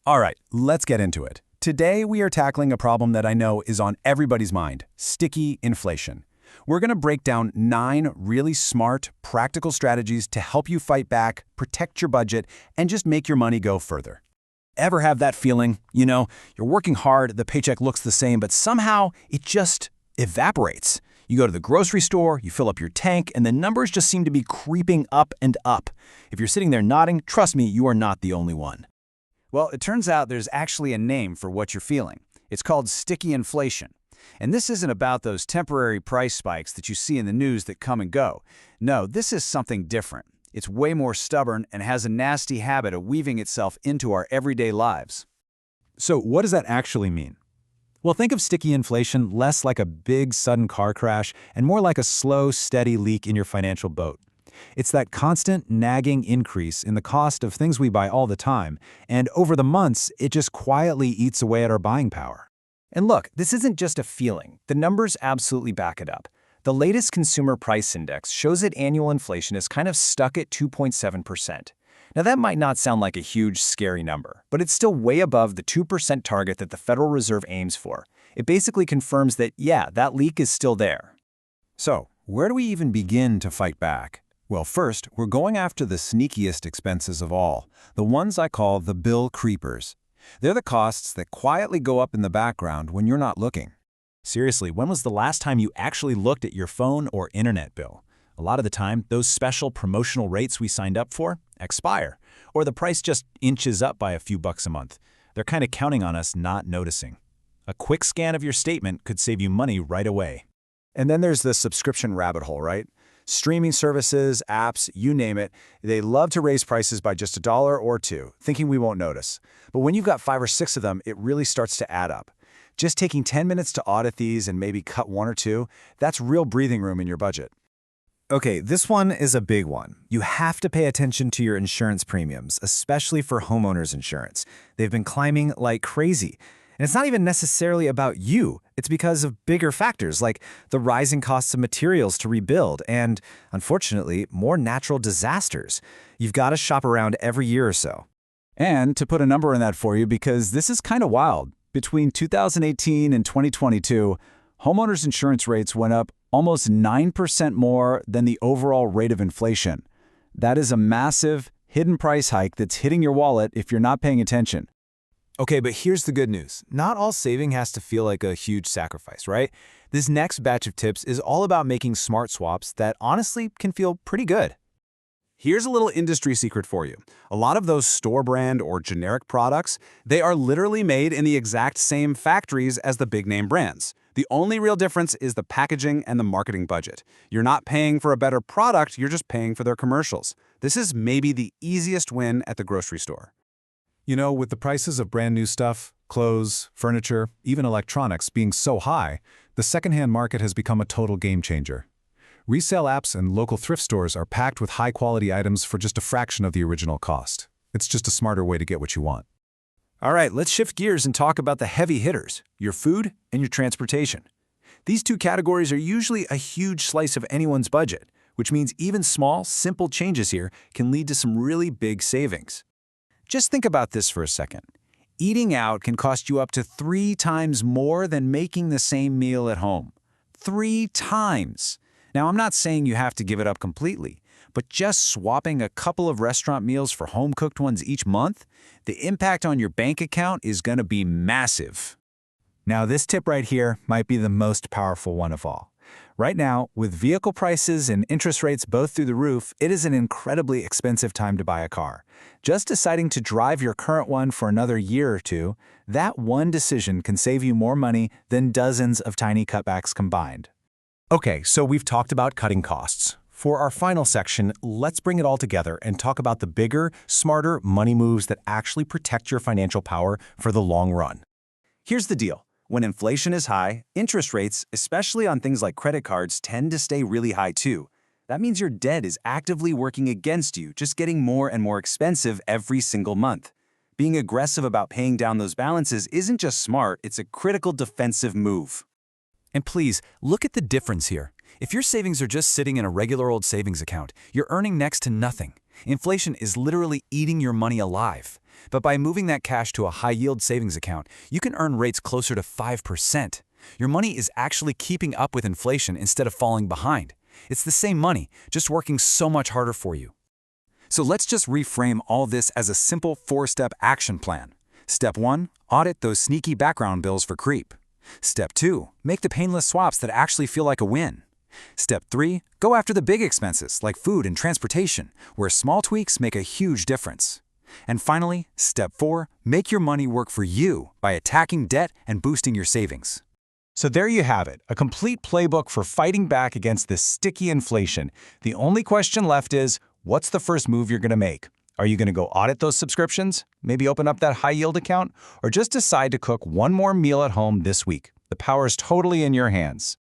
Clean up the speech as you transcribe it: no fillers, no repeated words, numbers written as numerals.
All right, let's get into it. Today, we are tackling a problem that I know is on everybody's mind: sticky inflation. We're going to break down 9 really smart, practical strategies to help you fight back, protect your budget, and just make your money go further. Ever have that feeling? You're working hard, the paycheck looks the same, but somehow it just evaporates. You go to the grocery store, you fill up your tank, and the numbers just seem to be creeping up and up. If you're sitting there nodding, trust me, you are not the only one. Well, it turns out there's actually a name for what you're feeling. It's called sticky inflation. And this isn't about those temporary price spikes that you see in the news that come and go. No, this is something different. It's way more stubborn and has a nasty habit of weaving itself into our everyday lives. So what does that actually mean? Well, think of sticky inflation less like a big, sudden car crash and more like a slow, steady leak in your financial boat. It's that constant, nagging increase in the cost of things we buy all the time, and over the months, it just quietly eats away at our buying power. And look, this isn't just a feeling. The numbers absolutely back it up. The latest Consumer Price Index shows that annual inflation is kind of stuck at 2.7%. Now, that might not sound like a huge, scary number, but it's still way above the 2% target that the Federal Reserve aims for. It basically confirms that, yeah, that leak is still there. So, where do we even begin to fight back? Well, first, we're going after the sneakiest expenses of all, the ones I call the bill creepers. They're the costs that quietly go up in the background when you're not looking. Seriously, when was the last time you actually looked at your phone or internet bill? A lot of the time, those special promotional rates we signed up for expire, or the price just inches up by a few bucks a month. They're kind of counting on us not noticing. A quick scan of your statement could save you money right away. And then there's the subscription rabbit hole, right? Streaming services, apps, you name it, they love to raise prices by just $1 or $2, thinking we won't notice. But when you've got 5 or 6 of them, it really starts to add up. Just taking 10 minutes to audit these and maybe cut 1 or 2, that's real breathing room in your budget. Okay, this one is a big one. You have to pay attention to your insurance premiums, especially for homeowners insurance. They've been climbing like crazy. And it's not even necessarily about you. It's because of bigger factors like the rising costs of materials to rebuild and, unfortunately, more natural disasters. You've got to shop around every year or so. And to put a number on that for you, because this is kind of wild, between 2018 and 2022, homeowners insurance rates went up almost 9% more than the overall rate of inflation. That is a massive, hidden price hike that's hitting your wallet if you're not paying attention. Okay, but here's the good news. Not all saving has to feel like a huge sacrifice, right? This next batch of tips is all about making smart swaps that honestly can feel pretty good. Here's a little industry secret for you. A lot of those store brand or generic products, they are literally made in the exact same factories as the big name brands. The only real difference is the packaging and the marketing budget. You're not paying for a better product, you're just paying for their commercials. This is maybe the easiest win at the grocery store. With the prices of brand new stuff, clothes, furniture, even electronics being so high, the secondhand market has become a total game changer. Resale apps and local thrift stores are packed with high-quality items for just a fraction of the original cost. It's just a smarter way to get what you want. All right, let's shift gears and talk about the heavy hitters, your food and your transportation. These 2 categories are usually a huge slice of anyone's budget, which means even small, simple changes here can lead to some really big savings. Just think about this for a second. Eating out can cost you up to 3 times more than making the same meal at home. 3 times! Now, I'm not saying you have to give it up completely, but just swapping a couple of restaurant meals for home-cooked ones each month, the impact on your bank account is going to be massive. Now, this tip right here might be the most powerful one of all. Right now, with vehicle prices and interest rates both through the roof, it is an incredibly expensive time to buy a car. Just deciding to drive your current one for another year or 2, that one decision can save you more money than dozens of tiny cutbacks combined. Okay, so we've talked about cutting costs. For our final section, let's bring it all together and talk about the bigger, smarter money moves that actually protect your financial power for the long run. Here's the deal. When inflation is high, interest rates, especially on things like credit cards, tend to stay really high too. That means your debt is actively working against you, just getting more and more expensive every single month. Being aggressive about paying down those balances isn't just smart, it's a critical defensive move. And please, look at the difference here. If your savings are just sitting in a regular old savings account, you're earning next to nothing. Inflation is literally eating your money alive. But by moving that cash to a high-yield savings account, you can earn rates closer to 5%. Your money is actually keeping up with inflation instead of falling behind. It's the same money, just working so much harder for you. So let's just reframe all this as a simple 4-step action plan. Step 1, audit those sneaky background bills for creep. Step 2, make the painless swaps that actually feel like a win. Step 3, go after the big expenses like food and transportation, where small tweaks make a huge difference. And finally, Step 4, make your money work for you by attacking debt and boosting your savings. So there you have it, a complete playbook for fighting back against this sticky inflation. The only question left is, what's the first move you're going to make? Are you going to go audit those subscriptions? Maybe open up that high-yield account? Or just decide to cook one more meal at home this week? The power is totally in your hands.